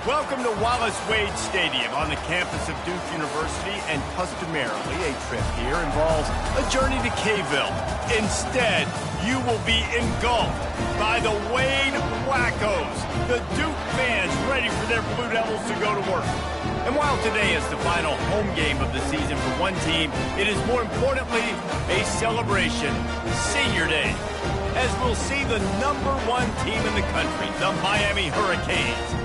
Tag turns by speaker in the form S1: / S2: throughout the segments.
S1: Welcome to Wallace Wade Stadium on the campus of Duke University, and customarily a trip here involves a journey to Kayville. Instead, you will be engulfed by the Wade Wackos, the Duke fans ready for their Blue Devils to go to work. And while today is the final home game of the season for one team, it is more importantly a celebration, Senior Day, as we'll see the #1 team in the country, the Miami Hurricanes,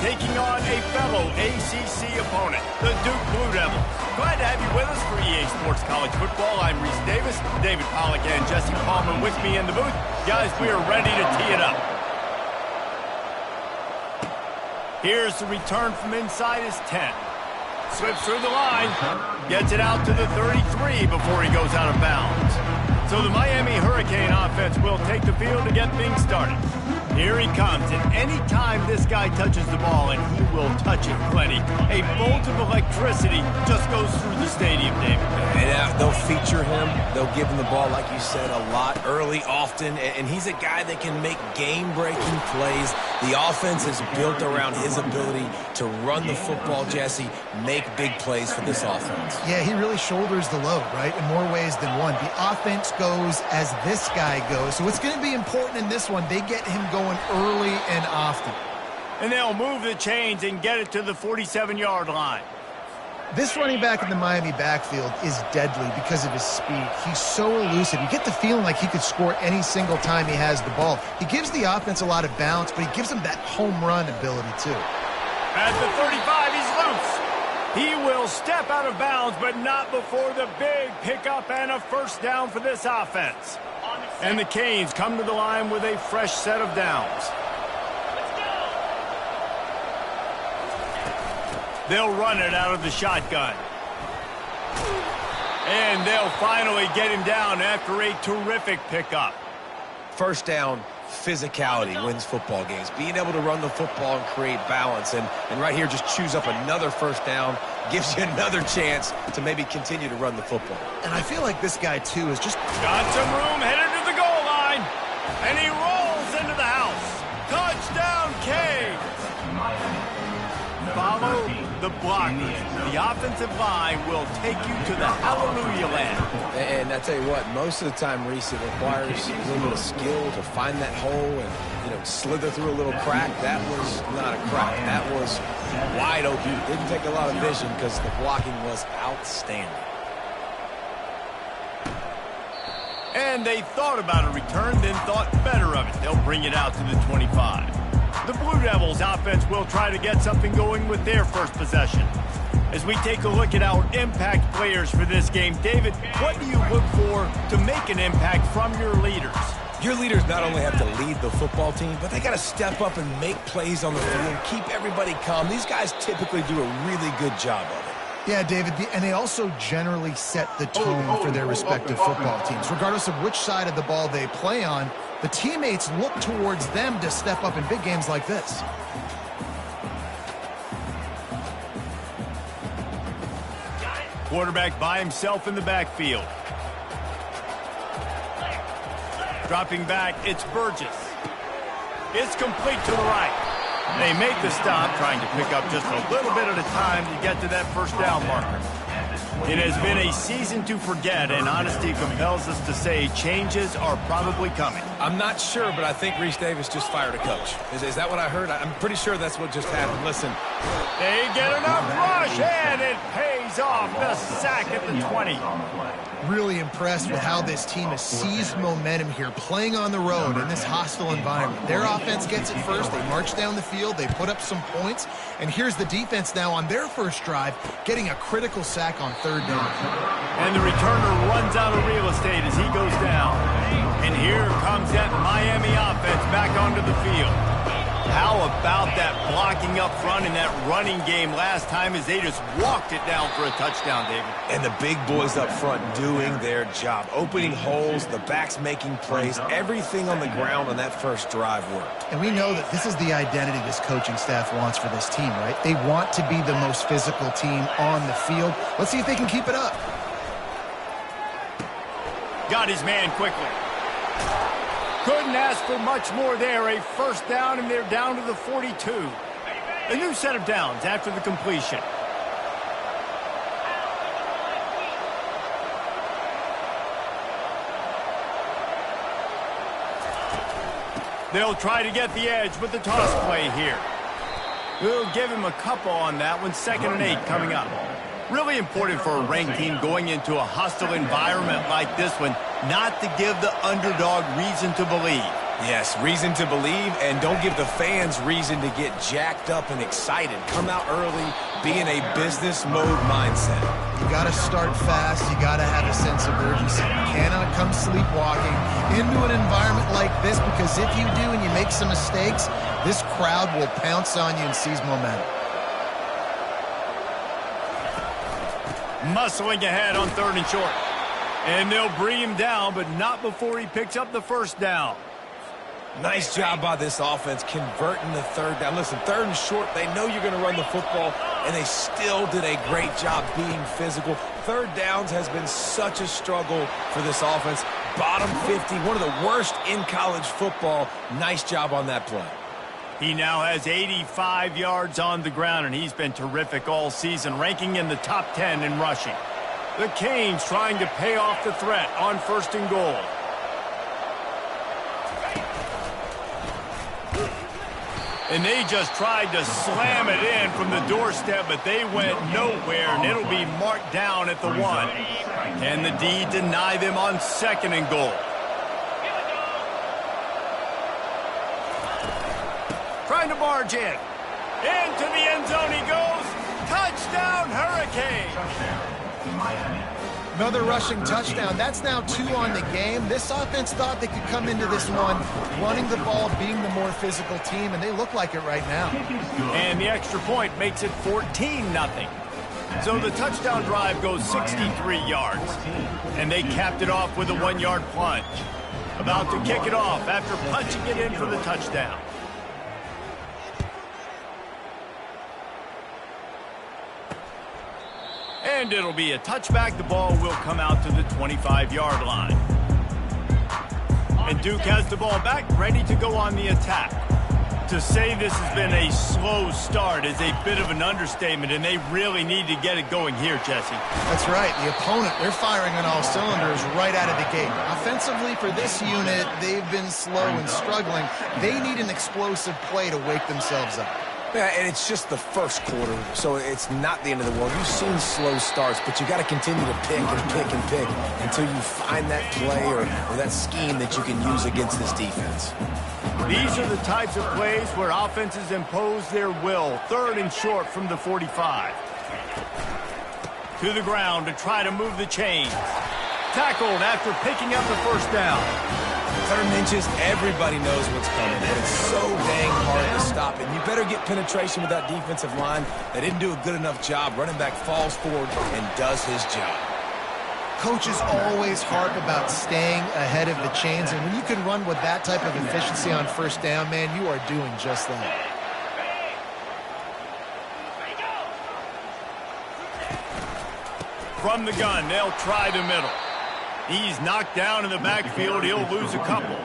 S1: taking on a fellow ACC opponent, the Duke Blue Devils. Glad to have you with us for EA Sports College Football. I'm Reese Davis, David Pollack and Jesse Palmer with me in the booth. Guys, we are ready to tee it up. Here's the return from inside his 10. Slips through the line, gets it out to the 33 before he goes out of bounds. So the Miami Hurricane offense will take the field to get things started. Here he comes, and any time this guy touches the ball, and he will touch it plenty, a bolt of electricity just goes through the stadium, David.
S2: And they'll feature him. They'll give him the ball, like you said, a lot, early, often, and he's a guy that can make game-breaking plays. The offense is built around his ability to run the football, Jesse, make big plays for this offense.
S3: Yeah, he really shoulders the load, right, in more ways than one. The offense goes as this guy goes, so it's going to be important in this one. They get him going early and often.
S1: And they'll move the chains and get it to the 47-yard line.
S3: This running back in the Miami backfield is deadly because of his speed. He's so elusive. You get the feeling like he could score any single time he has the ball. He gives the offense a lot of balance, but he gives them that home run ability too.
S1: At the 35, he's loose. He will step out of bounds, but not before the big pickup and a first down for this offense. And the Canes come to the line with a fresh set of downs. They'll run it out of the shotgun. And they'll finally get him down after a terrific pickup.
S2: First down, physicality wins football games. Being able to run the football and create balance. And right here, just choose up another first down, gives you another chance to maybe continue to run the football.
S3: And I feel like this guy, too, is just...
S1: got some room, headed to the goal line. And he rolls into the house. Touchdown, Canes. Follow the blockers. The offensive line will take you to the hallelujah land.
S2: And I tell you what, most of the time, Reese, it requires a little bit of skill to find that hole and, slither through a little crack. That was not a crack. That was wide open. It didn't take a lot of vision because the blocking was outstanding.
S1: And they thought about a return, then thought better of it. They'll bring it out to the 25. The Blue Devils offense will try to get something going with their first possession. As we take a look at our impact players for this game, David, what do you look for to make an impact from your leaders?
S2: Your leaders not only have to lead the football team, but they got to step up and make plays on the field, keep everybody calm. These guys typically do a really good job of it.
S3: Yeah, David, and they also generally set the tone for their respective football teams. Regardless of which side of the ball they play on, the teammates look towards them to step up in big games like this.
S1: Quarterback by himself in the backfield. Dropping back, it's Burgess. It's complete to the right. They make the stop, trying to pick up just a little bit at a time to get to that first down marker. It has been a season to forget, and honesty compels us to say changes are probably coming.
S2: I'm not sure, but I think Reese Davis just fired a coach. Is that what I heard? I'm pretty sure that's what just happened. Listen.
S1: They get enough rush, and it pays off. The sack at the 20.
S3: Really impressed with how this team has seized momentum here, playing on the road in this hostile environment. Their offense gets it first. They march down the field. They put up some points. And here's the defense now on their first drive, getting a critical sack on third down.
S1: And the returner runs out of real estate as he goes down. And here comes that Miami offense back onto the field. How about that blocking up front in that running game last time as they just walked it down for a touchdown, David?
S2: And the big boys up front doing their job. Opening holes, the backs making plays. Everything on the ground on that first drive worked.
S3: And we know that this is the identity this coaching staff wants for this team, right? They want to be the most physical team on the field. Let's see if they can keep it up.
S1: Got his man quickly. Couldn't ask for much more there. A first down, and they're down to the 42. A new set of downs after the completion. They'll try to get the edge with the toss play here. We'll give him a couple on that one. 2nd and 8 coming up. Really important for a ranked team going into a hostile environment like this one, not to give the underdog reason to believe.
S2: Yes, reason to believe, and don't give the fans reason to get jacked up and excited. Come out early, be in a business mode mindset.
S3: You got to start fast. You got to have a sense of urgency. You cannot come sleepwalking into an environment like this, because if you do and you make some mistakes, this crowd will pounce on you and seize momentum.
S1: Muscling ahead on 3rd and short. And they'll bring him down, but not before he picks up the 1st down.
S2: Nice job by this offense converting the 3rd down. Listen, 3rd and short, they know you're going to run the football, and they still did a great job being physical. 3rd downs has been such a struggle for this offense. Bottom 50, one of the worst in college football. Nice job on that play.
S1: He now has 85 yards on the ground, and he's been terrific all season, ranking in the top 10 in rushing. The Canes trying to pay off the threat on 1st and goal. And they just tried to slam it in from the doorstep, but they went nowhere, and it'll be marked down at the 1. Can the D deny them on 2nd and goal? Trying to barge in. Into the end zone he goes. Touchdown, Hurricane.
S3: Another rushing touchdown. That's now 2 on the game. This offense thought they could come into this one running the ball, being the more physical team, and they look like it right now.
S1: And the extra point makes it 14-0. So the touchdown drive goes 63 yards. And they capped it off with a 1-yard plunge. About to kick it off after punching it in for the touchdown. And it'll be a touchback. The ball will come out to the 25-yard line. And Duke has the ball back, ready to go on the attack. To say this has been a slow start is a bit of an understatement, and they really need to get it going here, Jesse.
S3: That's right. The opponent, they're firing on all cylinders right out of the gate. Offensively, for this unit, they've been slow and struggling. They need an explosive play to wake themselves up.
S2: Yeah, and it's just the 1st quarter, so it's not the end of the world. You've seen slow starts, but you got to continue to pick and pick and pick until you find that play or that scheme that you can use against this defense.
S1: These are the types of plays where offenses impose their will. 3rd and short from the 45. To the ground to try to move the chains. Tackled after picking up the 1st down.
S2: 3rd and inches, everybody knows what's coming, but it's so dang hard to stop it. You better get penetration with that defensive line. They didn't do a good enough job. Running back falls forward and does his job.
S3: Coaches always harp about staying ahead of the chains, and when you can run with that type of efficiency on 1st down, man, you are doing just that.
S1: From the gun, they'll try the middle. He's knocked down in the backfield. He'll lose a couple.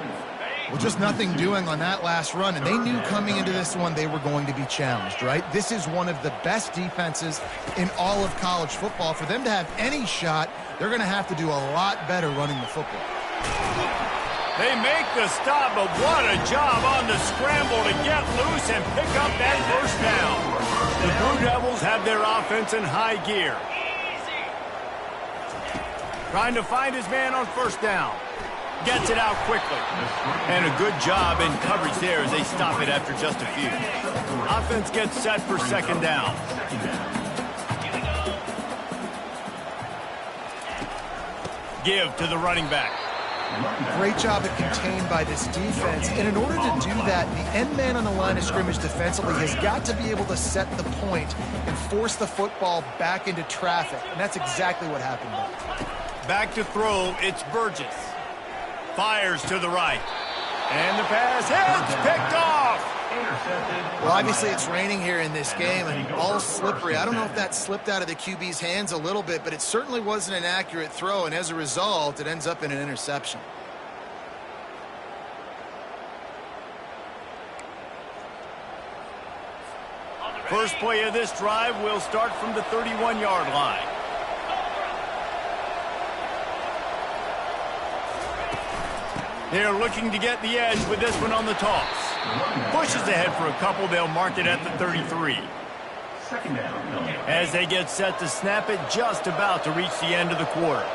S3: Well, just nothing doing on that last run, and they knew coming into this one they were going to be challenged, right? This is one of the best defenses in all of college football. For them to have any shot, they're going to have to do a lot better running the football.
S1: They make the stop, but what a job on the scramble to get loose and pick up that 1st down. The Blue Devils have their offense in high gear. Trying to find his man on 1st down. Gets it out quickly. And a good job in coverage there as they stop it after just a few. Offense gets set for 2nd down. Give to the running back.
S3: Great job at contained by this defense. And in order to do that, the end man on the line of scrimmage defensively has got to be able to set the point and force the football back into traffic. And that's exactly what happened there.
S1: Back to throw, it's Burgess. Fires to the right. And the pass hits, picked off.
S3: Well, obviously it's raining here in this game, and ball's slippery. I don't know if that slipped out of the QB's hands a little bit, but it certainly wasn't an accurate throw, and as a result, it ends up in an interception.
S1: First play of this drive will start from the 31-yard line. They're looking to get the edge with this one on the toss. Pushes ahead for a couple. They'll mark it at the 33. As they get set to snap it, just about to reach the end of the quarter.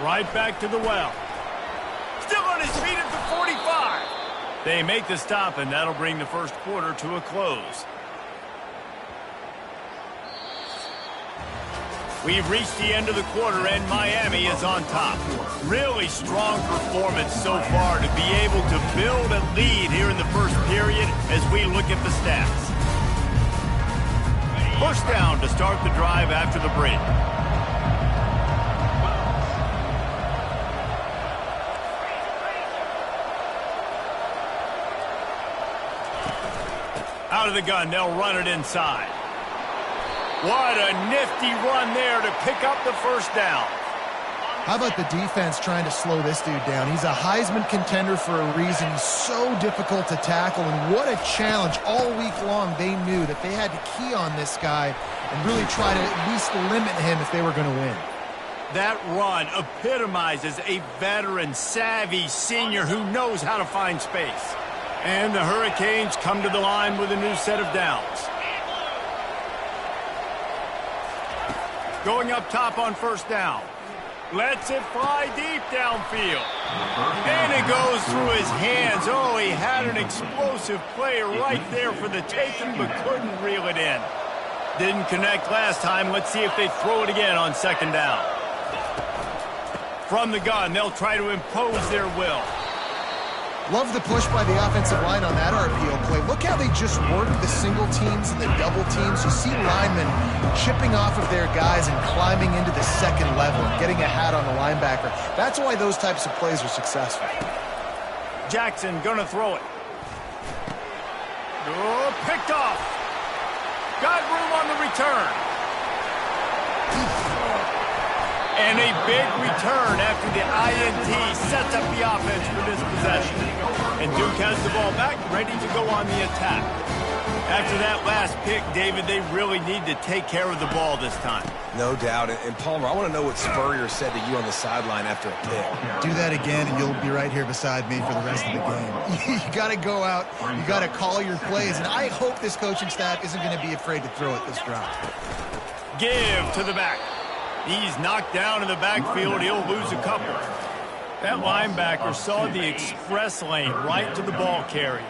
S1: Right back to the well. Still on his feet at the 45. They make the stop, and that'll bring the first quarter to a close. We've reached the end of the quarter, and Miami is on top. Really strong performance so far to be able to build a lead here in the first period as we look at the stats. First down to start the drive after the break. Out of the gun, they'll run it inside. What a nifty run there to pick up the first down.
S3: How about the defense trying to slow this dude down? He's a Heisman contender for a reason. He's so difficult to tackle, and what a challenge. All week long, they knew that they had to key on this guy and really try to at least limit him if they were going to win.
S1: That run epitomizes a veteran, savvy senior who knows how to find space. And the Hurricanes come to the line with a new set of downs. Going up top on first down. Lets it fly deep downfield. And it goes through his hands. Oh, he had an explosive play right there for the taking, but couldn't reel it in. Didn't connect last time. Let's see if they throw it again on second down. From the gun, they'll try to impose their will.
S3: Love the push by the offensive line on that RPO play. Look how they just work the single teams and the double teams. You see linemen chipping off of their guys and climbing into the second level and getting a hat on the linebacker. That's why those types of plays are successful.
S1: Jackson gonna throw it. Oh, picked off. Got room on the return. And a big return after the INT sets up the offense for this possession. And Duke has the ball back, ready to go on the attack. After that last pick, David, they really need to take care of the ball this time.
S2: No doubt. And Palmer, I want to know what Spurrier said to you on the sideline after a pick.
S3: Do that again, and you'll be right here beside me for the rest of the game. You got to go out. You got to call your plays. And I hope this coaching staff isn't going to be afraid to throw it this drive.
S1: Give to the back. He's knocked down in the backfield. He'll lose a couple. That linebacker saw the express lane right to the ball carrier.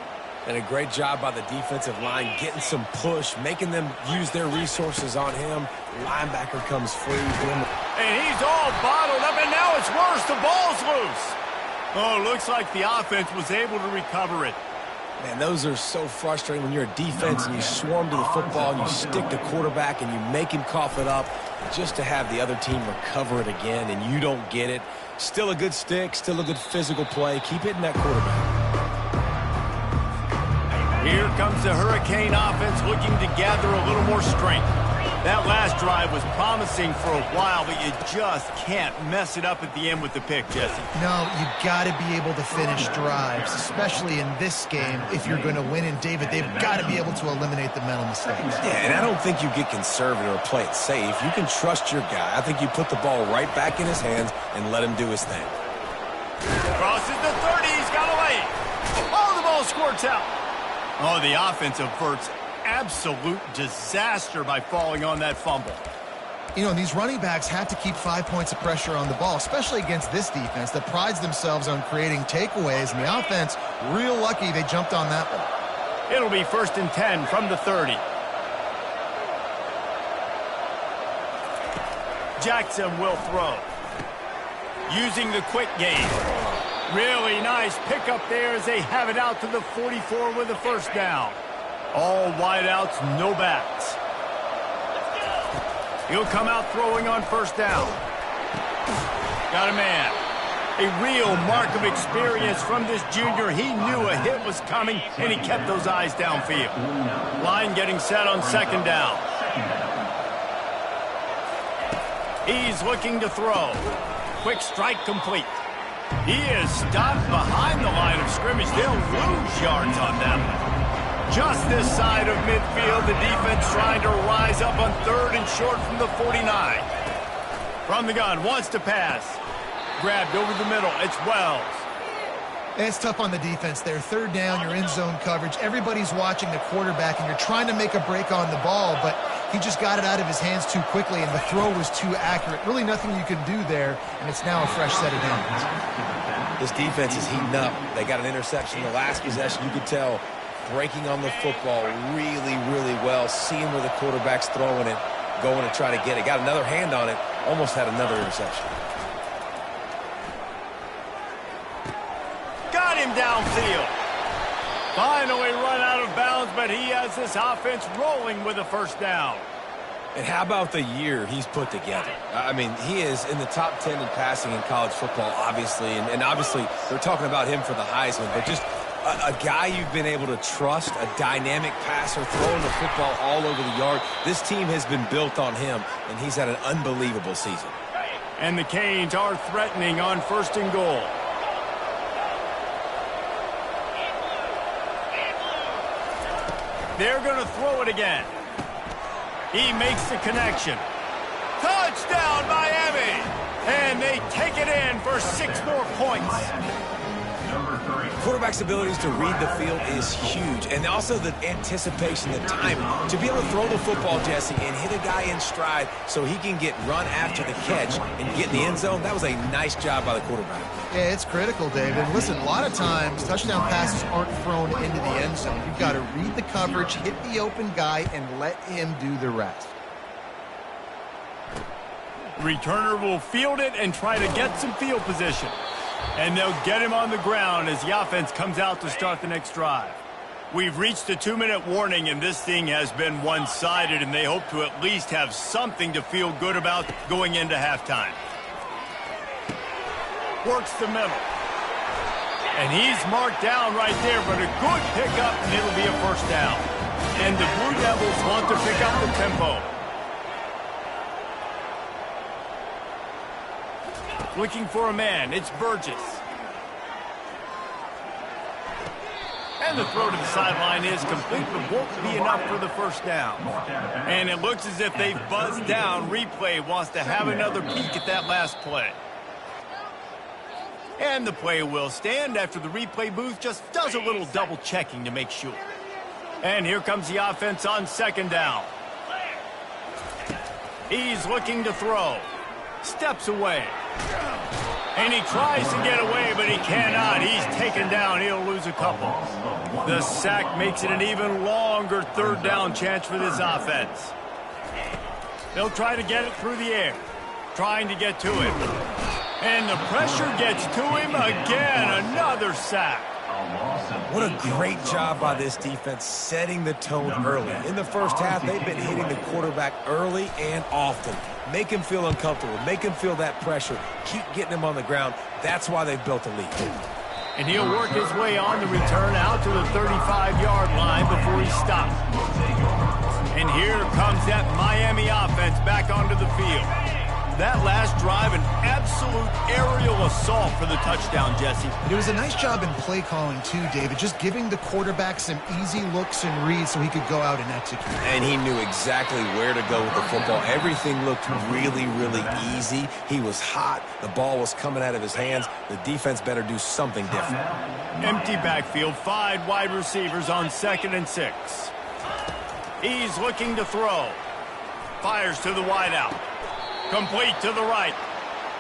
S2: And a great job by the defensive line getting some push, making them use their resources on him. Linebacker comes free.
S1: And he's all bottled up, and now it's worse. The ball's loose. Oh, looks like the offense was able to recover it.
S2: Man, those are so frustrating when you're a defense and you swarm to the football and you stick the quarterback and you make him cough it up just to have the other team recover it again and you don't get it. Still a good stick, still a good physical play. Keep hitting that quarterback.
S1: Here comes the Hurricane offense looking to gather a little more strength. That last drive was promising for a while, but you just can't mess it up at the end with the pick, Jesse.
S3: No, you got to be able to finish drives, especially in this game. If you're going to win, and David, they've got to be able to eliminate the mental mistakes.
S2: Yeah, and I don't think you get conservative or play it safe. You can trust your guy. I think you put the ball right back in his hands and let him do his thing.
S1: Crosses the 30. He's got a lane. Oh, the ball squirts out. Oh, the offense averts absolute disaster by falling on that fumble.
S3: You know, these running backs have to keep 5 points of pressure on the ball, especially against this defense that prides themselves on creating takeaways, and the offense, real lucky they jumped on that one.
S1: It'll be 1st and 10 from the 30. Jackson will throw. Using the quick game. Really nice pickup there as they have it out to the 44 with a first down. All wideouts, no backs. He'll come out throwing on first down. Got a man. A real mark of experience from this junior. He knew a hit was coming, and he kept those eyes downfield. Line getting set on second down. He's looking to throw. Quick strike complete. He is stopped behind the line of scrimmage. They'll lose yards on that one. Just this side of midfield, the defense trying to rise up on 3rd and short from the 49. From the gun, wants to pass. Grabbed over the middle. It's Wells.
S3: It's tough on the defense there. 3rd down, you're in zone coverage. Everybody's watching the quarterback, and you're trying to make a break on the ball, but he just got it out of his hands too quickly, and the throw was too accurate. Really nothing you can do there, and it's now a fresh set of downs.
S2: This defense is heating up. They got an interception the last possession. You could tell breaking on the football really, really well, seeing where the quarterback's throwing it, going to try to get it. Got another hand on it, almost had another interception.
S1: Got him downfield. Finally run out of bounds, but he has this offense rolling with a 1st down.
S2: And how about the year he's put together? I mean, he is in the top 10 in passing in college football, obviously. And obviously, they're talking about him for the Heisman. But just a guy you've been able to trust, a dynamic passer, throwing the football all over the yard. This team has been built on him, and he's had an unbelievable season.
S1: And the Canes are threatening on 1st and goal. They're going to throw it again. He makes the connection. Touchdown, Miami! And they take it in for 6 more points.
S2: Quarterback's abilities to read the field is huge. And also the anticipation, the timing. To be able to throw the football, Jesse, and hit a guy in stride so he can get run after the catch and get in the end zone, that was a nice job by the quarterback.
S3: Yeah, it's critical, David. Listen, a lot of times touchdown passes aren't thrown into the end zone. You've got to read the coverage, hit the open guy, and let him do the rest.
S1: Returner will field it and try to get some field position. And they'll get him on the ground as the offense comes out to start the next drive. We've reached a 2-minute warning, and this thing has been one-sided, and they hope to at least have something to feel good about going into halftime. Works the middle. And he's marked down right there, but a good pickup, and it'll be a 1st down. And the Blue Devils want to pick up the tempo. Looking for a man, it's Burgess. And the throw to the sideline is complete, but won't be enough for the 1st down. And it looks as if they've buzzed down. Replay wants to have another peek at that last play. And the play will stand after the replay booth just does a little double checking to make sure. And here comes the offense on 2nd down. He's looking to throw. Steps away. And he tries to get away, but he cannot. He's taken down. He'll lose a couple. The sack makes it an even longer 3rd down chance for this offense. They'll try to get it through the air. Trying to get to him. And the pressure gets to him again. Another sack.
S2: What a great job by this defense setting the tone early. In the 1st half, they've been hitting the quarterback early and often. Make him feel uncomfortable. Make him feel that pressure. Keep getting him on the ground. That's why they've built a lead.
S1: And he'll work his way on the return out to the 35-yard line before he stops. And here comes that Miami offense back onto the field. That last drive, an absolute aerial assault for the touchdown, Jesse.
S3: It was a nice job in play calling, too, David, just giving the quarterback some easy looks and reads so he could go out and execute.
S2: And he knew exactly where to go with the football. Everything looked really, really easy. He was hot. The ball was coming out of his hands. The defense better do something different.
S1: Empty backfield, 5 wide receivers on 2nd and 6. He's looking to throw. Fires to the wideout. Complete to the right.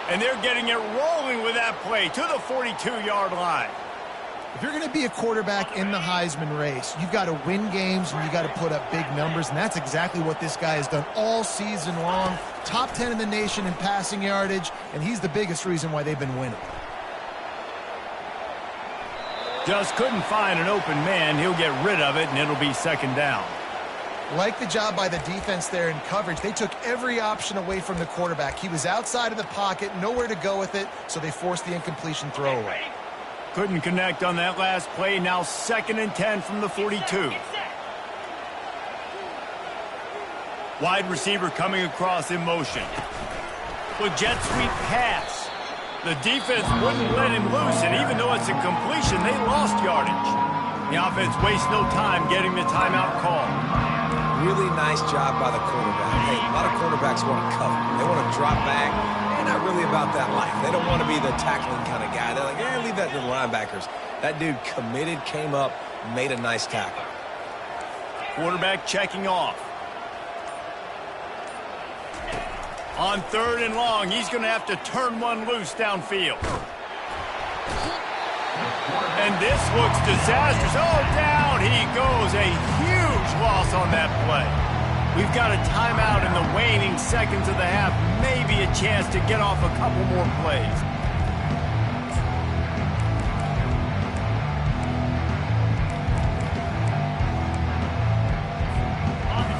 S1: And they're getting it rolling with that play to the 42-yard line.
S3: If you're going to be a quarterback in the Heisman race, you've got to win games and you've got to put up big numbers, and that's exactly what this guy has done all season long. Top 10 in the nation in passing yardage, and he's the biggest reason why they've been winning.
S1: Just couldn't find an open man. He'll get rid of it, and it'll be 2nd down.
S3: Like the job by the defense there in coverage. They took every option away from the quarterback. He was outside of the pocket, nowhere to go with it, so they forced the incompletion throwaway.
S1: Couldn't connect on that last play. Now 2nd and 10 from the 42. Wide receiver coming across in motion. With jet sweep pass. The defense wouldn't let him loose, and even though it's a completion, they lost yardage. The offense wastes no time getting the timeout call.
S2: Really nice job by the quarterback. Hey, a lot of quarterbacks want to cover. They want to drop back. They're not really about that life. They don't want to be the tackling kind of guy. They're like, leave that to the linebackers. That dude committed, came up, made a nice tackle.
S1: Quarterback checking off. On 3rd and long, he's going to have to turn one loose downfield. And this looks disastrous. Oh, down he goes. A huge loss on that play. We've got a timeout in the waning seconds of the half. Maybe a chance to get off a couple more plays.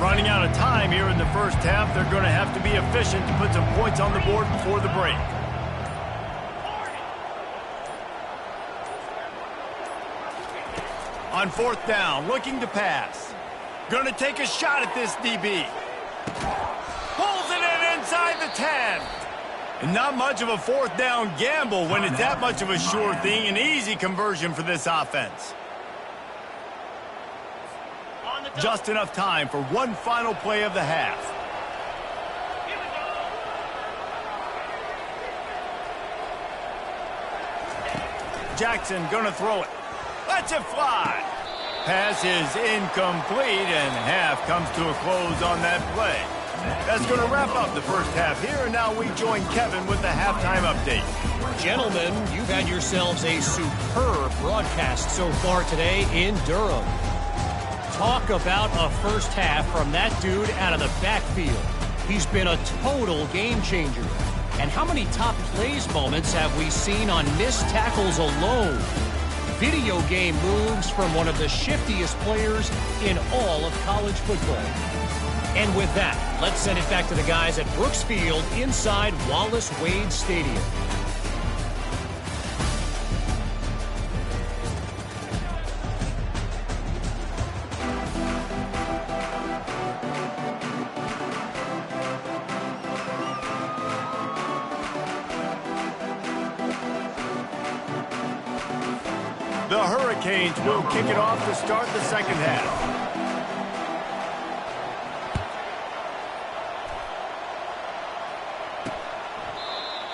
S1: Running out of time here in the first half. They're going to have to be efficient to put some points on the board before the break. On 4th down, looking to pass. Going to take a shot at this DB. Pulls it in inside the 10. And not much of a 4th down gamble when it's that much of a sure thing. An easy conversion for this offense. Just enough time for one final play of the half. Jackson gonna throw it. Lets it fly. Pass is incomplete, and half comes to a close on that play. That's going to wrap up the first half here, and now we join Kevin with the halftime update.
S4: Gentlemen, you've had yourselves a superb broadcast so far today in Durham. Talk about a first half from that dude out of the backfield. He's been a total game changer. And how many top plays moments have we seen on missed tackles alone? Video game moves from one of the shiftiest players in all of college football. And with that, let's send it back to the guys at Brooks Field inside Wallace Wade Stadium.
S1: The Hurricanes will kick it off to start the second half.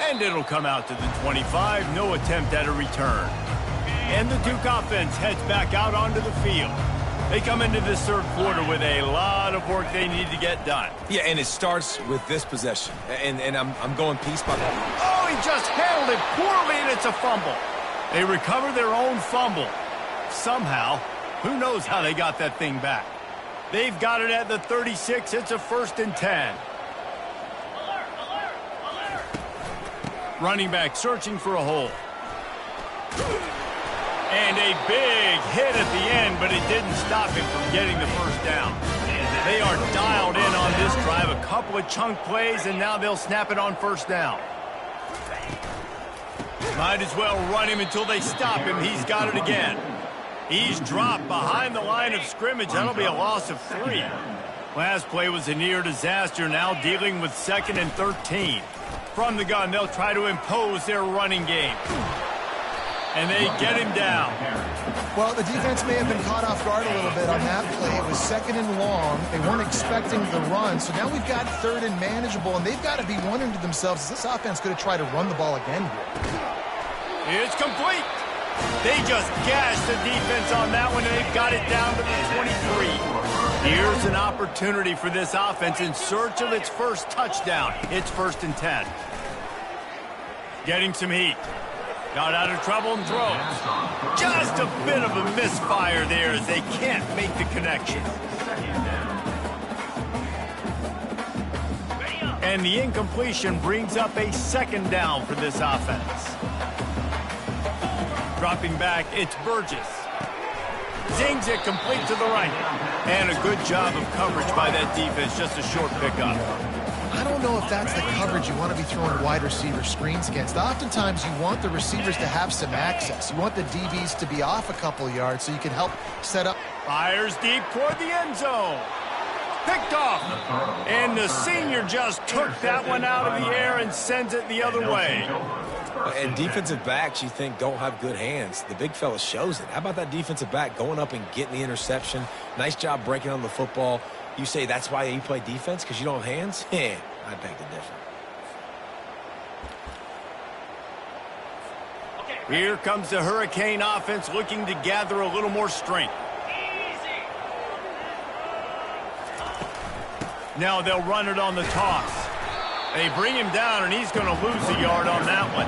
S1: And it'll come out to the 25. No attempt at a return. And the Duke offense heads back out onto the field. They come into this third quarter with a lot of work they need to get done.
S2: Yeah, and it starts with this possession. And I'm going piece by piece.
S1: Oh, he just handled it poorly, and it's a fumble. They recover their own fumble. Somehow, who knows how they got that thing back. They've got it at the 36. It's a 1st and 10. Running back searching for a hole. And a big hit at the end, but it didn't stop him from getting the first down. They are dialed in on this drive. A couple of chunk plays, and now they'll snap it on 1st down. Might as well run him until they stop him. He's got it again. He's dropped behind the line of scrimmage. That'll be a loss of 3. Last play was a near disaster. Now dealing with 2nd and 13. From the gun, they'll try to impose their running game. And they get him down.
S3: Well, the defense may have been caught off guard a little bit on that play. It was 2nd and long. They weren't expecting the run. So now we've got 3rd and manageable, and they've got to be wondering to themselves, is this offense going to try to run the ball again here?
S1: It's complete. They just gashed the defense on that one, and they've got it down to the 23. Here's an opportunity for this offense in search of its first touchdown. It's 1st and 10. Getting some heat. Got out of trouble and throws. Just a bit of a misfire there as they can't make the connection. And the incompletion brings up a 2nd down for this offense. Dropping back, it's Burgess. Zings it complete to the right. And a good job of coverage by that defense, just a short pickup.
S3: I don't know if that's the coverage you want to be throwing wide receiver screens against. Oftentimes, you want the receivers to have some access. You want the DBs to be off a couple yards so you can help set up.
S1: Fires deep toward the end zone. Picked off. And the senior just took that one out of the air and sends it the other way.
S2: And defensive backs, you think, don't have good hands. The big fella shows it. How about that defensive back going up and getting the interception? Nice job breaking on the football. You say that's why you play defense, because you don't have hands? I beg to differ.
S1: Here comes the Hurricane offense looking to gather a little more strength. Now they'll run it on the toss. They bring him down, and he's going to lose a yard on that one.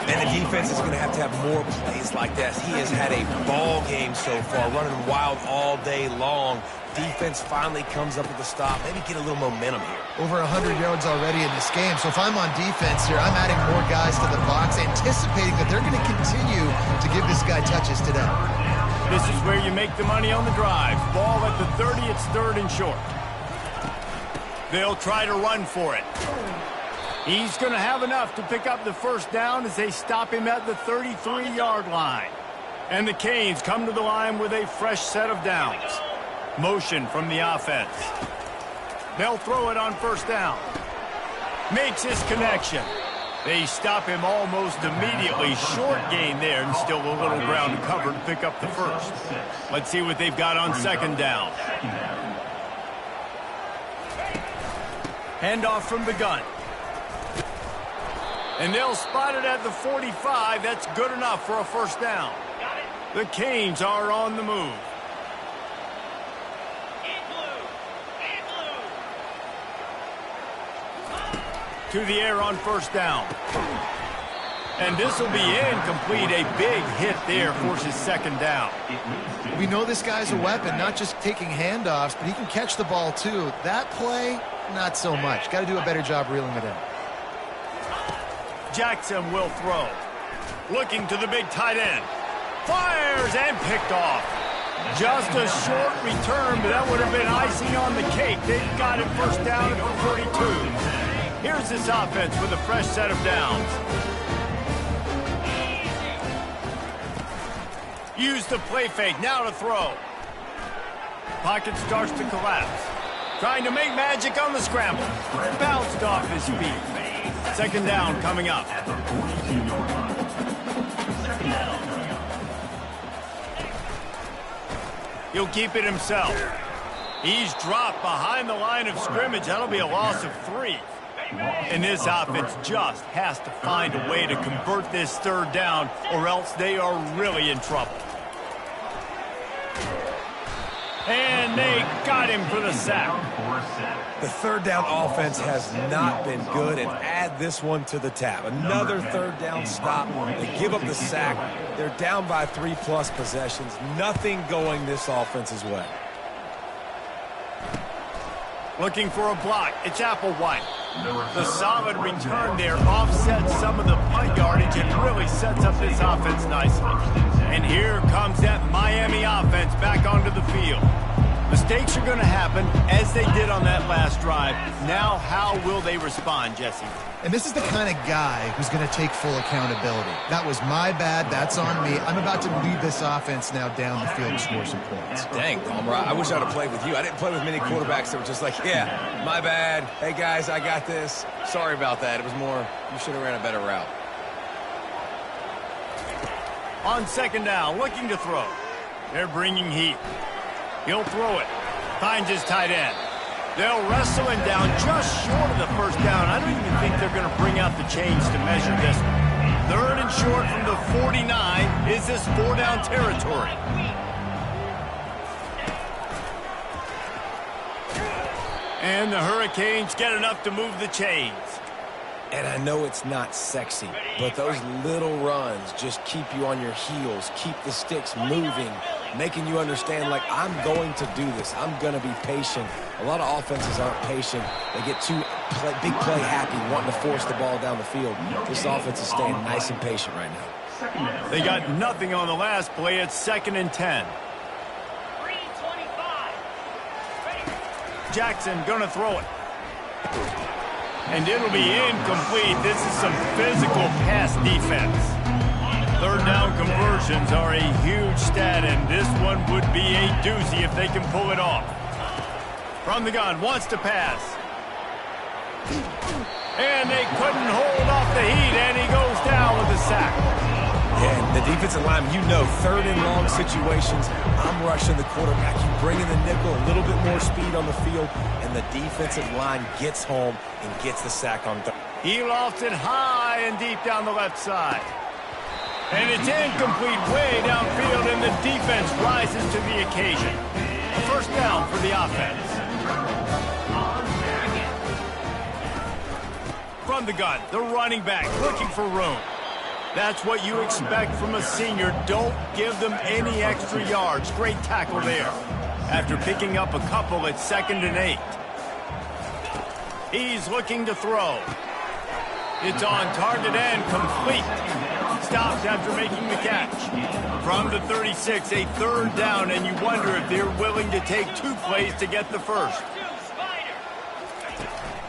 S2: And the defense is going to have more plays like this. He has had a ball game so far, running wild all day long. Defense finally comes up with a stop. Maybe get a little momentum here.
S3: Over 100 yards already in this game. So if I'm on defense here, I'm adding more guys to the box, anticipating that they're going to continue to give this guy touches today.
S1: This is where you make the money on the drive. Ball at the 30, it's 3rd and short. They'll try to run for it. He's going to have enough to pick up the first down as they stop him at the 33-yard line. And the Canes come to the line with a fresh set of downs. Motion from the offense. They'll throw it on first down. Makes his connection. They stop him almost immediately. Short gain there, and still a little ground to cover to pick up the first. Let's see what they've got on second down. Handoff from the gun. And they'll spot it at the 45. That's good enough for a first down. The Canes are on the move. To the air on first down. And this will be incomplete. A big hit there forces second down.
S3: We know this guy's a weapon, not just taking handoffs, but he can catch the ball too. That play, not so much. Got to do a better job reeling it in.
S1: Jackson will throw. Looking to the big tight end. Fires and picked off. Just a short return, but that would have been icing on the cake. They've got it first down at the 32. Here's this offense with a fresh set of downs. Use the play fake, now to throw. Pocket starts to collapse. Trying to make magic on the scramble. Bounced off his feet. Second down coming up. He'll keep it himself. He's dropped behind the line of scrimmage. That'll be a loss of 3. And this offense just has to find a way to convert this third down, or else they are really in trouble. And they got him for the sack.
S2: The third down offense has not been good, and add this one to the tab. Another third down stop. They give up the sack. They're down by 3+ possessions. Nothing going this offense's way.
S1: Looking for a block. It's Applewhite. The solid return there offsets some of the punt yardage and really sets up this offense nicely. And here comes that Miami offense back onto the field. Mistakes are going to happen, as they did on that last drive. Now, how will they respond, Jesse?
S3: And this is the kind of guy who's going to take full accountability. That was my bad. That's on me. I'm about to lead this offense now down the field to score some points.
S2: Dang, Palmer, I wish I'd have played with you. I didn't play with many quarterbacks that were just like, yeah, my bad. Hey, guys, I got this. Sorry about that. It was more, you should have ran a better route.
S1: On second down, looking to throw. They're bringing heat. He'll throw it. Finds his tight end. They'll wrestle him down just short of the first down. I don't even think they're going to bring out the chains to measure this one. Third and short from the 49. Is this 4-down territory? And the Hurricanes get enough to move the chains.
S2: And I know it's not sexy, but those little runs just keep you on your heels, keep the sticks moving, making you understand, like, I'm going to do this. I'm going to be patient. A lot of offenses aren't patient. They get too big play happy, wanting to force the ball down the field. This offense is staying nice and patient right now.
S1: They got nothing on the last play. It's 2nd and 10. Jackson going to throw it. And it'll be incomplete. This is some physical pass defense. Third down conversions are a huge stat, and this one would be a doozy if they can pull it off. From the gun, wants to pass. And they couldn't hold off the heat, and he goes down with a sack.
S2: Yeah, the defensive line, you know, third and long situations, I'm rushing the quarterback. You bring in the nickel, a little bit more speed on the field, and the defensive line gets home and gets the sack on third.
S1: He lofts it high and deep down the left side. And it's incomplete way downfield, and the defense rises to the occasion. A first down for the offense. From the gun, the running back looking for room. That's what you expect from a senior. Don't give them any extra yards. Great tackle there. After picking up a couple, it's 2nd and 8. He's looking to throw. It's on target and complete. Stopped after making the catch. From the 36, a third down, and you wonder if they're willing to take 2 plays to get the first.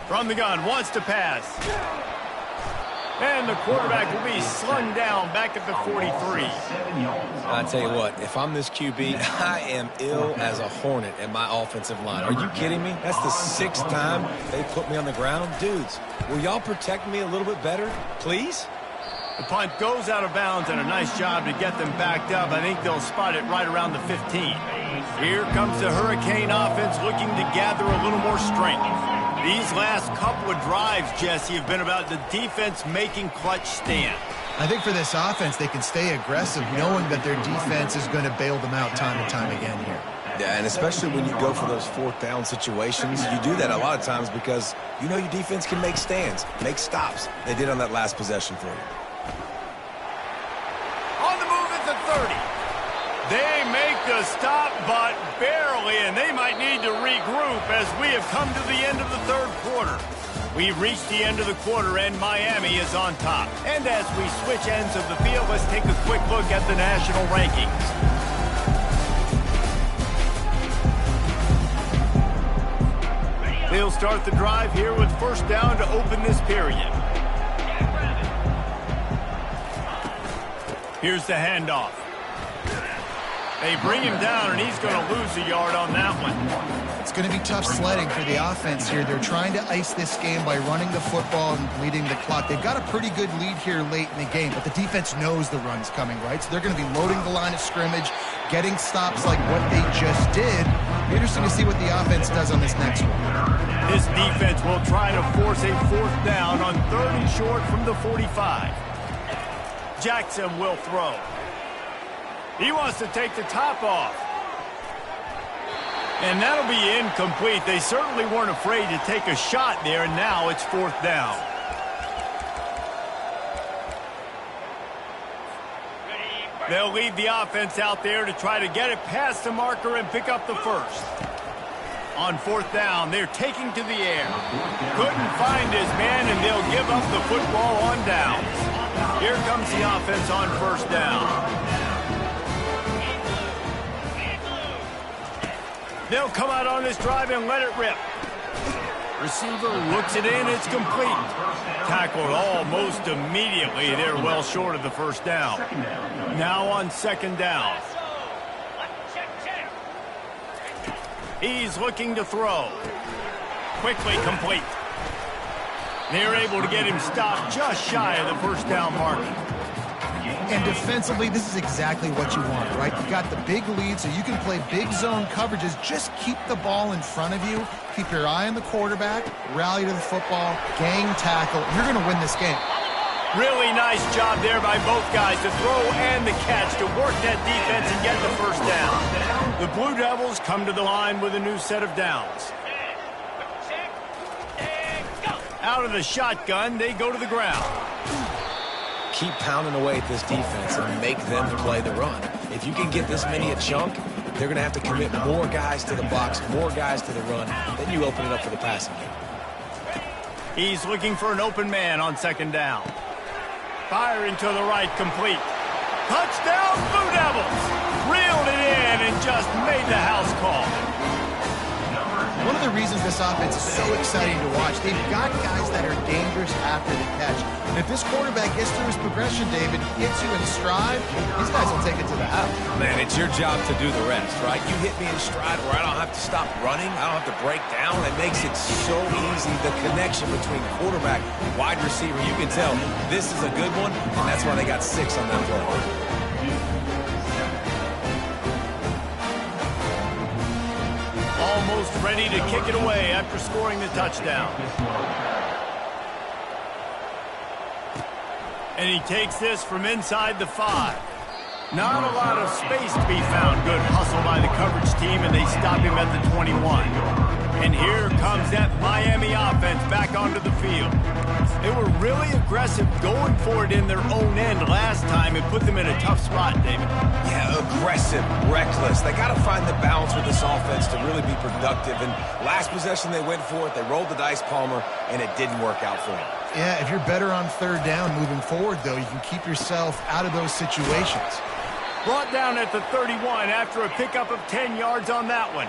S1: From the gun, wants to pass. And the quarterback will be slung down back at the 43.
S2: I tell you what, if I'm this QB, I am ill as a hornet at my offensive line. Are you kidding me? That's the 6th time they put me on the ground. Dudes, will y'all protect me a little bit better, please?
S1: The punt goes out of bounds, and a nice job to get them backed up. I think they'll spot it right around the 15. Here comes the Hurricane offense looking to gather a little more strength. These last couple of drives, Jesse, have been about the defense making clutch stand.
S3: I think for this offense, they can stay aggressive knowing that their defense is going to bail them out time and time again here.
S2: Yeah, and especially when you go for those 4th down situations, you do that a lot of times because you know your defense can make stands, make stops. They did on that last possession for you.
S1: On the move at the 30. They make the stop, but barely, and they might need to regroup as we have come to the end of the 3rd quarter. We've reached the end of the quarter, and Miami is on top. And as we switch ends of the field, let's take a quick look at the national rankings. They'll start the drive here with first down to open this period. Here's the handoff. They bring him down, and he's going to lose a yard on that one.
S3: It's going to be tough sledding for the offense here. They're trying to ice this game by running the football and bleeding the clock. They've got a pretty good lead here late in the game, but the defense knows the run's coming, right? So they're going to be loading the line of scrimmage, getting stops like what they just did. Interesting to see what the offense does on this next one.
S1: This defense will try to force a 4th down on 3rd and short from the 45. Jackson will throw. He wants to take the top off. And that'll be incomplete. They certainly weren't afraid to take a shot there, and now it's 4th down. They'll lead the offense out there to try to get it past the marker and pick up the first. On 4th down, they're taking to the air. Couldn't find his man, and they'll give up the football on downs. Here comes the offense on 1st down. They'll come out on this drive and let it rip. Receiver looks it in. It's complete. Tackled almost immediately. They're well short of the first down. Now on 2nd down. He's looking to throw. Quickly complete. They're able to get him stopped just shy of the first down mark.
S3: And defensively, this is exactly what you want, right? You've got the big lead, so you can play big zone coverages. Just keep the ball in front of you. Keep your eye on the quarterback. Rally to the football. Gang tackle. You're going to win this game.
S1: Really nice job there by both guys to throw and the catch to work that defense and get the first down. The Blue Devils come to the line with a new set of downs. Out of the shotgun, they go to the ground.
S2: Keep pounding away at this defense and make them play the run. If you can get this many a chunk, they're going to have to commit more guys to the box, more guys to the run. Then you open it up for the passing game.
S1: He's looking for an open man on 2nd down. Firing to the right, complete. Touchdown, Blue Devils! Reeled it in and just made the house call.
S3: One of the reasons this offense is so exciting to watch, they've got guys that are dangerous after the catch. And if this quarterback gets through his progression, David, hits you in stride, these guys will take it to the house.
S2: Man, it's your job to do the rest, right? You hit me in stride where I don't have to stop running. I don't have to break down. It makes it so easy. The connection between quarterback and wide receiver, you can tell this is a good one, and that's why they got 6 on that play.
S1: Almost ready to kick it away after scoring the touchdown. And he takes this from inside the 5. Not a lot of space to be found. Good hustle by the coverage team, and they stop him at the 21. And here comes that Miami offense back onto the field. They were really aggressive going for it in their own end last time. It put them in a tough spot, David.
S2: Yeah, aggressive, reckless. They got to find the balance with this offense to really be productive. And last possession they went for it. They rolled the dice, Palmer, and it didn't work out for them.
S3: Yeah, if you're better on third down moving forward, though, you can keep yourself out of those situations.
S1: Brought down at the 31 after a pickup of 10 yards on that one.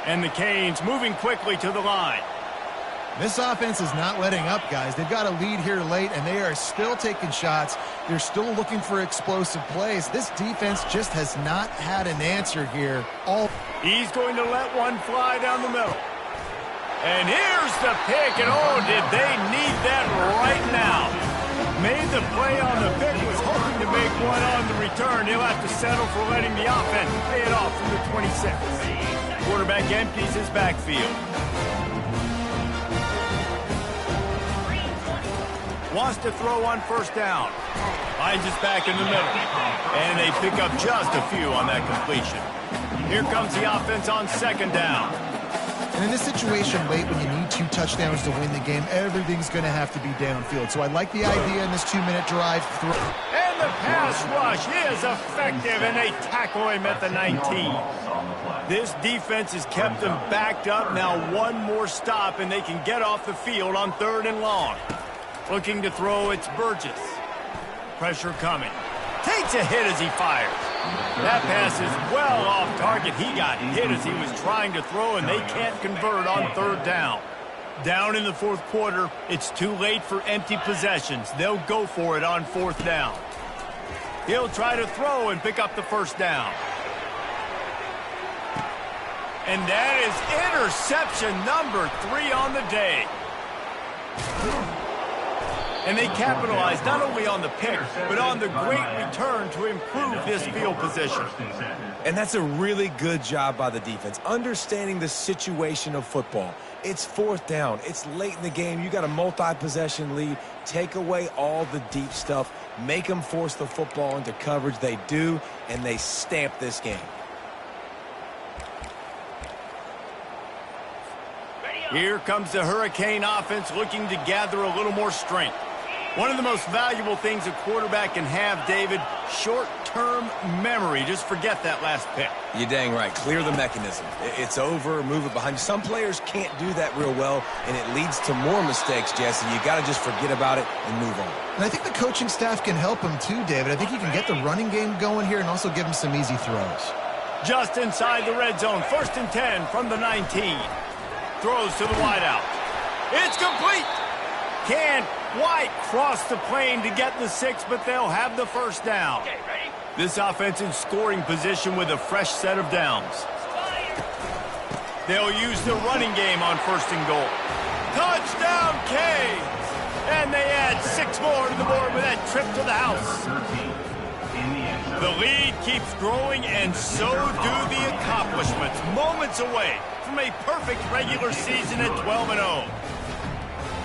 S1: And the Canes moving quickly to the line.
S3: This offense is not letting up, guys. They've got a lead here late, and they are still taking shots. They're still looking for explosive plays. This defense just has not had an answer here.
S1: He's going to let one fly down the middle. And here's the pick, and oh, did they need that right now. Made the play on the pick, was hoping to make one on the return. He'll have to settle for letting the offense pay it off from the 26. Quarterback empties his backfield. Wants to throw on first down. Finds us back in the middle. And they pick up just a few on that completion. Here comes the offense on second down.
S3: And in this situation late when you need 2 touchdowns to win the game, everything's going to have to be downfield. So I like the idea in this 2-minute drive.
S1: And the pass rush is effective, and they tackle him at the 19. This defense has kept them backed up. Now one more stop, and they can get off the field on 3rd and long. Looking to throw, it's Burgess. Pressure coming. Takes a hit as he fires. That pass is well off target. He got hit as he was trying to throw, and they can't convert on 3rd down. Down in the 4th quarter, it's too late for empty possessions. They'll go for it on 4th down. He'll try to throw and pick up the first down. And that is interception number 3 on the day. And they capitalized not only on the pick, but on the great return to improve this field position.
S2: And that's a really good job by the defense, understanding the situation of football. It's 4th down. It's late in the game. You got a multi-possession lead. Take away all the deep stuff. Make them force the football into coverage. They do, and they stamp this game.
S1: Here comes the Hurricane offense looking to gather a little more strength. One of the most valuable things a quarterback can have, David, short-term memory. Just forget that last pick.
S2: You're dang right. Clear the mechanism. It's over, move it behind you. Some players can't do that real well, and it leads to more mistakes, Jesse. You got to just forget about it and move on.
S3: And I think the coaching staff can help him too, David. I think he can get the running game going here and also give him some easy throws.
S1: Just inside the red zone, 1st and 10 from the 19. Throws to the wideout. It's complete. Can White cross the plane to get the 6, but they'll have the first down. This offense in scoring position with a fresh set of downs. They'll use the running game on 1st and goal. Touchdown, Canes! And they add 6 more to the board with that trip to the house. The lead keeps growing, and so do the accomplishments. Moments away from a perfect regular season at 12-0.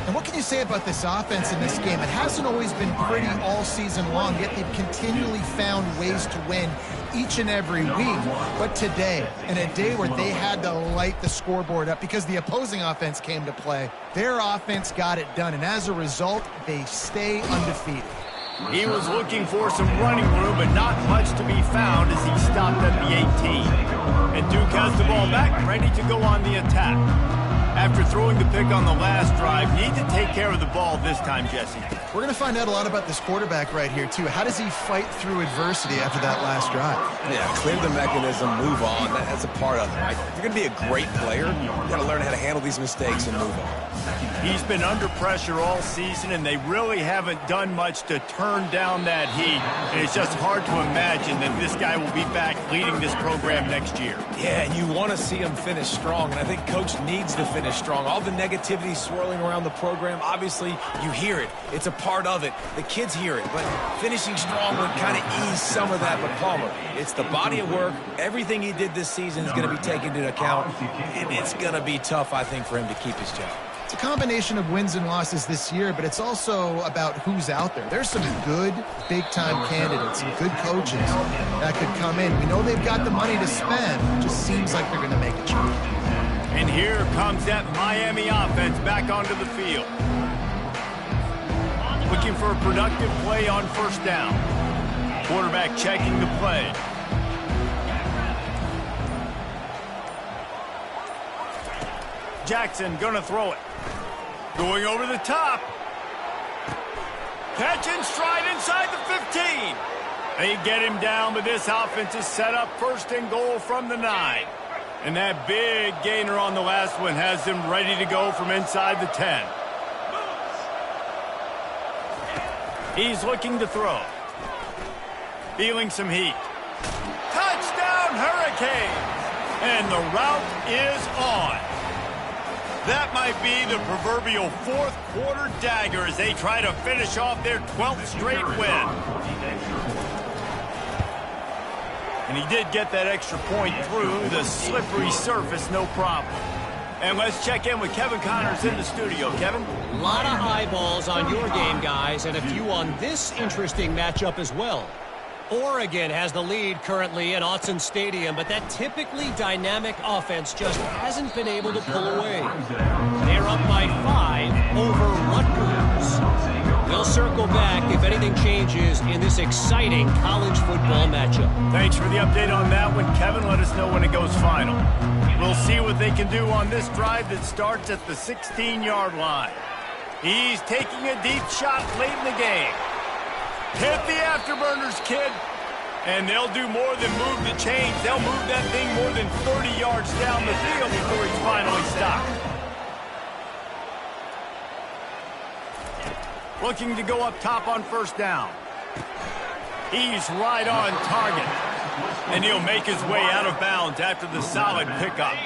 S3: And what can you say about this offense in this game? It hasn't always been pretty all season long, yet they've continually found ways to win each and every week. But today, in a day where they had to light the scoreboard up because the opposing offense came to play, their offense got it done. And as a result, they stay undefeated.
S1: He was looking for some running room, but not much to be found as he stopped at the 18. And Duke has the ball back, ready to go on the attack. After throwing the pick on the last drive, need to take care of the ball this time, Jesse.
S3: We're going to find out a lot about this quarterback right here, too. How does he fight through adversity after that last drive?
S2: Yeah, clear the mechanism, move on. That's a part of it, right? If you're going to be a great player, you got to learn how to handle these mistakes and move on.
S1: He's been under pressure all season, and they really haven't done much to turn down that heat. And it's just hard to imagine that this guy will be back leading this program next year.
S2: Yeah, and you want to see him finish strong, and I think Coach needs to finish strong. All the negativity swirling around the program, obviously, you hear it. It's a part of it. The kids hear it, but finishing strong would kind of ease some of that. But Palmer, it's the body of work. Everything he did this season is going to be taken into account, and it's going to be tough, I think, for him to keep his job.
S3: It's a combination of wins and losses this year, but it's also about who's out there. There's some good, big-time candidates, some good coaches that could come in. We know they've got the money to spend. It just seems like they're going to make a change.
S1: And here comes that Miami offense back onto the field. Looking for a productive play on first down. Quarterback checking the play. Jackson gonna throw it. Going over the top. Catch and stride inside the 15. They get him down, but this offense is set up first and goal from the 9. And that big gainer on the last one has them ready to go from inside the 10. He's looking to throw. Feeling some heat. Touchdown, Hurricanes! And the route is on. That might be the proverbial fourth quarter dagger as they try to finish off their 12th straight win. And he did get that extra point through the slippery surface, no problem. And let's check in with Kevin Connors in the studio. Kevin?
S4: A lot of eyeballs on your game, guys, and a few on this interesting matchup as well. Oregon has the lead currently at Autzen Stadium, but that typically dynamic offense just hasn't been able to pull away. They're up by 5 over Rutgers. We'll circle back if anything changes in this exciting college football matchup.
S1: Thanks for the update on that one, Kevin. Let us know when it goes final. We'll see what they can do on this drive that starts at the 16-yard line. He's taking a deep shot late in the game. Hit the afterburners, kid. And they'll do more than move the chains. They'll move that thing more than 30 yards down the field before he's finally stopped. Looking to go up top on first down. He's right on target. And he'll make his way out of bounds after the solid pickup.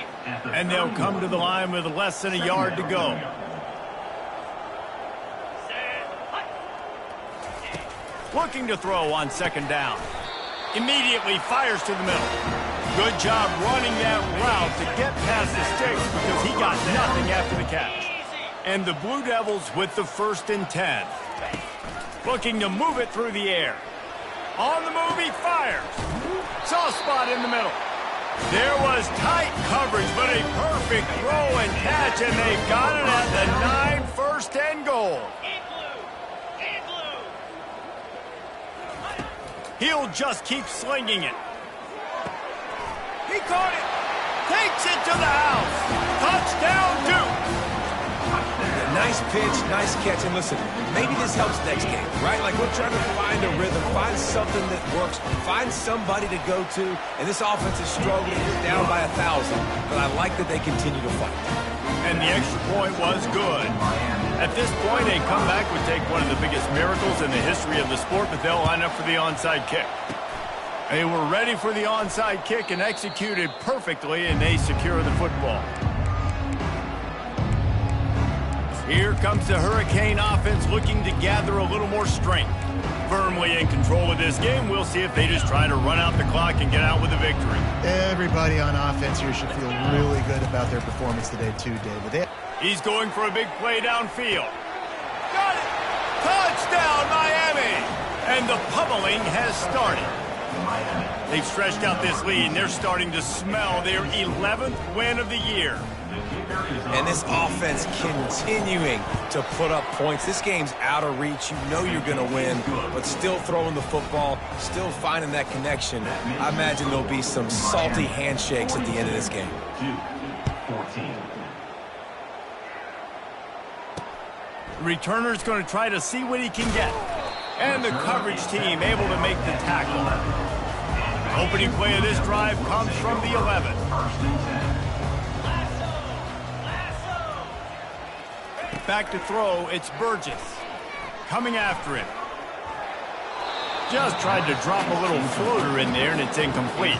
S1: And they'll come to the line with less than a yard to go. Looking to throw on second down. Immediately fires to the middle. Good job running that route to get past the sticks because he got nothing after the catch. And the Blue Devils with the 1st and 10. Looking to move it through the air. On the move, he fires. Soft spot in the middle. There was tight coverage, but a perfect throw and catch, and they've got it at the 9, 1st and goal. He'll just keep slinging it. He caught it. Takes it to the house. Touchdown, Duke.
S2: Nice pitch, nice catch, and listen, maybe this helps next game, right? Like we're trying to find a rhythm, find something that works, find somebody to go to, and this offense is struggling, down by 1,000, but I like that they continue to fight.
S1: And the extra point was good. At this point, a comeback would take one of the biggest miracles in the history of the sport, but they'll line up for the onside kick. They were ready for the onside kick and executed perfectly, and they secure the football. Here comes the Hurricane offense looking to gather a little more strength. Firmly in control of this game, we'll see if they just try to run out the clock and get out with a victory.
S3: Everybody on offense here should feel really good about their performance today too, David.
S1: He's going for a big play downfield. Got it! Touchdown, Miami! And the pummeling has started. They've stretched out this lead, and they're starting to smell their 11th win of the year.
S2: And this offense continuing to put up points. This game's out of reach. You know you're going to win, but still throwing the football, still finding that connection. I imagine there'll be some salty handshakes at the end of this game.
S1: The returner's going to try to see what he can get. And the coverage team able to make the tackle. Opening play of this drive comes from the 11. Back to throw, it's Burgess. Coming after him. Just tried to drop a little floater in there, and it's incomplete.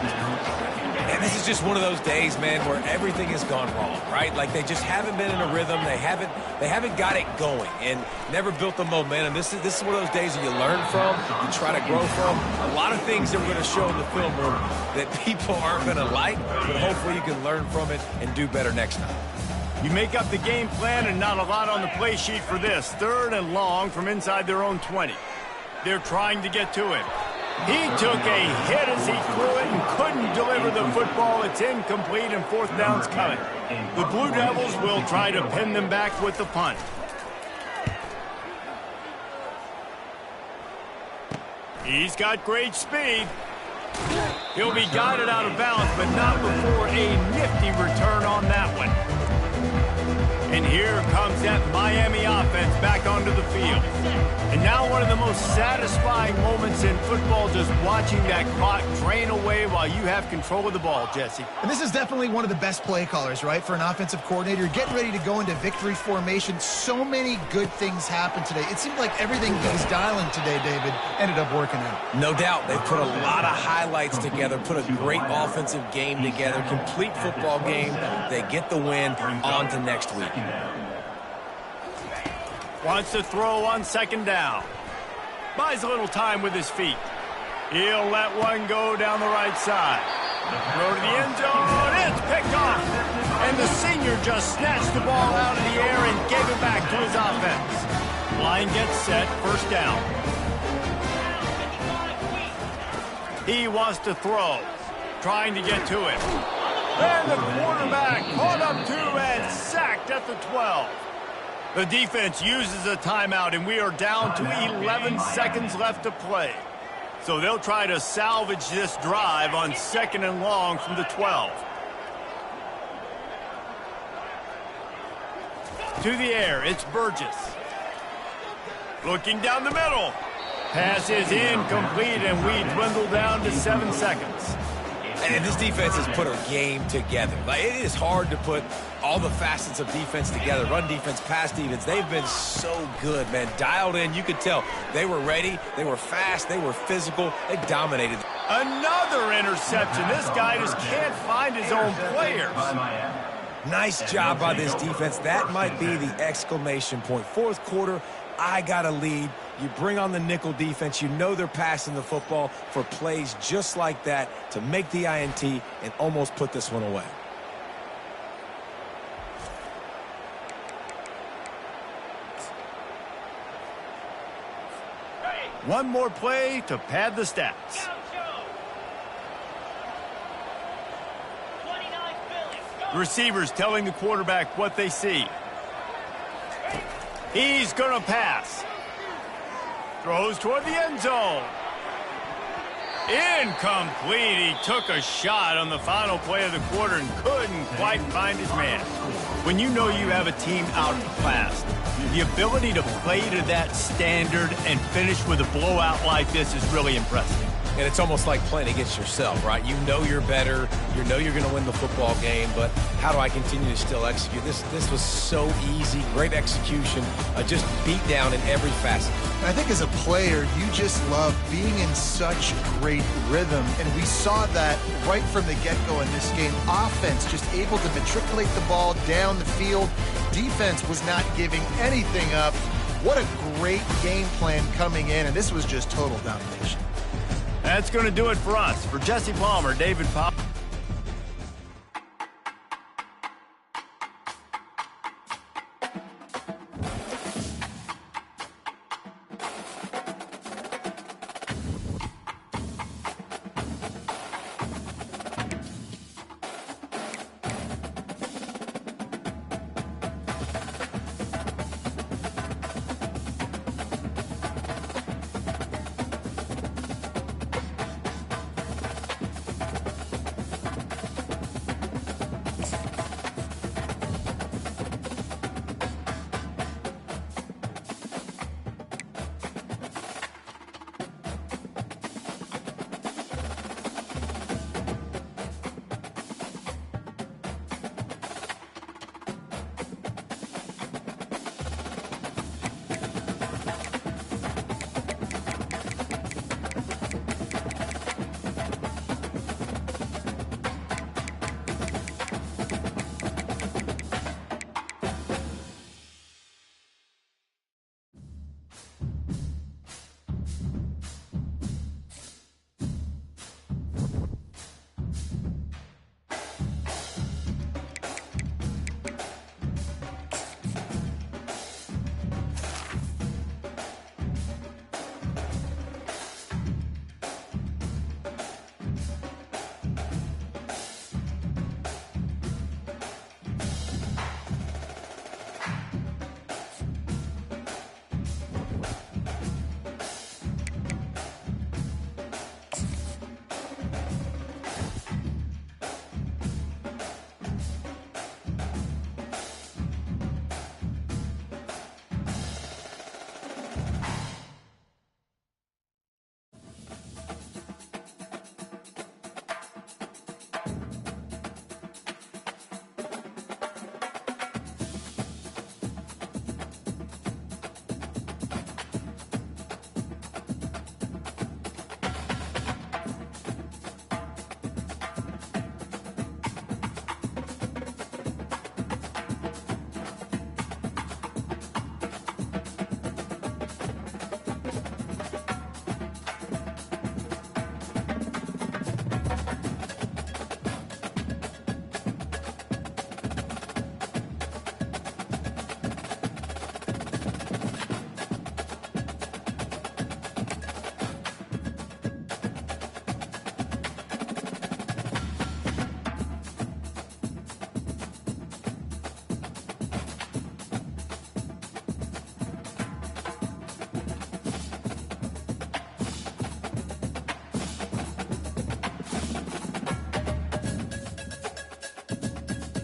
S2: And this is just one of those days, man, where everything has gone wrong, right? Like they just haven't been in a rhythm. They haven't got it going and never built the momentum. This is one of those days that you learn from, you try to grow from. A lot of things that we're going to show in the film room that people aren't going to like, but hopefully you can learn from it and do better next time.
S1: You make up the game plan and not a lot on the play sheet for this. 3rd and long from inside their own 20. They're trying to get to him. He took a hit as he threw it and couldn't deliver the football. It's incomplete and 4th down's coming. The Blue Devils will try to pin them back with the punt. He's got great speed. He'll be guided out of bounds, but not before a nifty return on that one. And here comes that Miami offense back onto the field. And now one of the most satisfying moments in football, just watching that clock drain away while you have control of the ball, Jesse.
S3: And this is definitely one of the best play callers, right, for an offensive coordinator. You're getting ready to go into victory formation. So many good things happened today. It seemed like everything he was dialing today, David, ended up working out.
S2: No doubt. They put a lot of highlights together, put a great offensive game together, complete football game. They get the win. On to next week.
S1: Wants to throw on 2nd down. Buys a little time with his feet. He'll let one go down the right side. Throw to the end zone. It's picked off. And the senior just snatched the ball out of the air and gave it back to his offense. Line gets set. 1st down. He wants to throw. Trying to get to it. And the quarterback caught up to and sacked at the 12. The defense uses a timeout, and we are down to 11 seconds left to play. So they'll try to salvage this drive on 2nd and long from the 12. To the air, it's Burgess. Looking down the middle. Pass is incomplete, and we dwindle down to 7 seconds.
S2: And this defense has put a game together. Like, it is hard to put all the facets of defense together. Run defense, pass defense. They've been so good, man. Dialed in. You could tell they were ready. They were fast. They were physical. They dominated.
S1: Another interception. This guy just can't find his own players.
S2: Nice job by this defense. That might be the exclamation point. 4th quarter, I got a lead. You bring on the nickel defense. You know they're passing the football for plays just like that to make the INT and almost put this one away.
S1: One more play to pad the stats. The receivers telling the quarterback what they see. He's going to pass. Throws toward the end zone. Incomplete. He took a shot on the final play of the quarter and couldn't quite find his man. When you know you have a team outclassed, the ability to play to that standard and finish with a blowout like this is really impressive.
S2: And it's almost like playing against yourself, right? You know you're better. You know you're going to win the football game, but how do I continue to still execute? This was so easy. Great execution. Just beat down in every facet.
S3: I think as a player, you just love being in such great rhythm, and we saw that right from the get-go in this game. Offense just able to matriculate the ball down the field. Defense was not giving anything up. What a great game plan coming in, and this was just total domination.
S1: That's going to do it for us. For Jesse Palmer, David Powell.